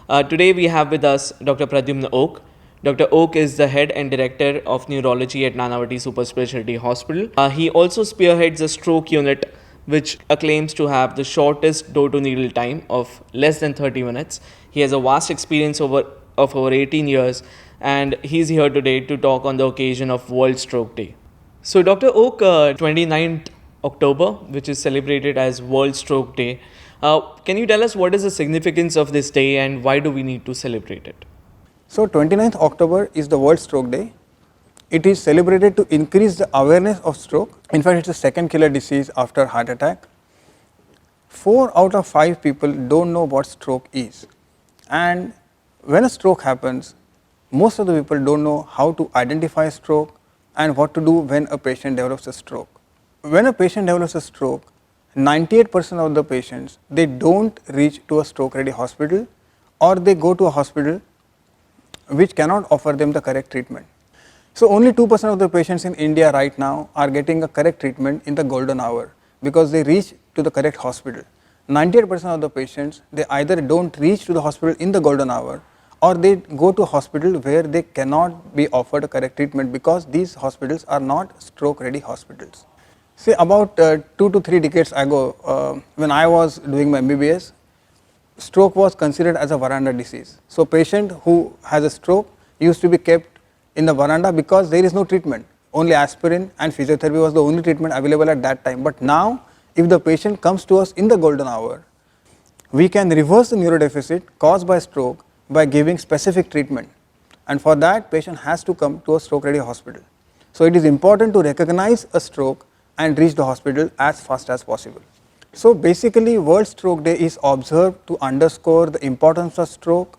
Today we have with us Dr. Pradyumna Oak. Dr. Oak is the head and director of neurology at Nanavati Super Specialty Hospital. He also spearheads a stroke unit which claims to have the shortest door to needle time of less than 30 minutes. He has a vast experience of over 18 years, and he's here today to talk on the occasion of World Stroke Day. So, Dr. Oak, 29th October, which is celebrated as World Stroke Day, can you tell us what is the significance of this day and why do we need to celebrate it? So 29th October is the World Stroke Day. It is celebrated to increase the awareness of stroke. In fact, it's the second killer disease after heart attack. 4 out of 5 people don't know what stroke is. And when a stroke happens, most of the people don't know how to identify a stroke and what to do when a patient develops a stroke. When a patient develops a stroke, 98% of the patients, they don't reach to a stroke ready hospital, or they go to a hospital which cannot offer them the correct treatment. So only 2% of the patients in India right now are getting a correct treatment in the golden hour because they reach to the correct hospital. 98% of the patients, they either don't reach to the hospital in the golden hour, or they go to a hospital where they cannot be offered a correct treatment because these hospitals are not stroke ready hospitals. See, about 2 to 3 decades ago, when I was doing my MBBS, stroke was considered as a veranda disease. So patient who has a stroke used to be kept in the veranda because there is no treatment. Only aspirin and physiotherapy was the only treatment available at that time. But now, if the patient comes to us in the golden hour, we can reverse the neurodeficit caused by stroke by giving specific treatment. And for that, patient has to come to a stroke ready hospital. So it is important to recognize a stroke and reach the hospital as fast as possible. So basically, World Stroke Day is observed to underscore the importance of stroke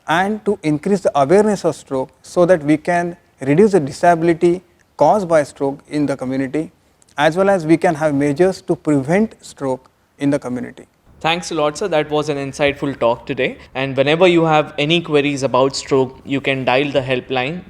and to increase the awareness of stroke so that we can reduce the disability caused by stroke in the community, as well as we can have measures to prevent stroke in the community. Thanks a lot, sir. That was an insightful talk today. And whenever you have any queries about stroke, you can dial the helpline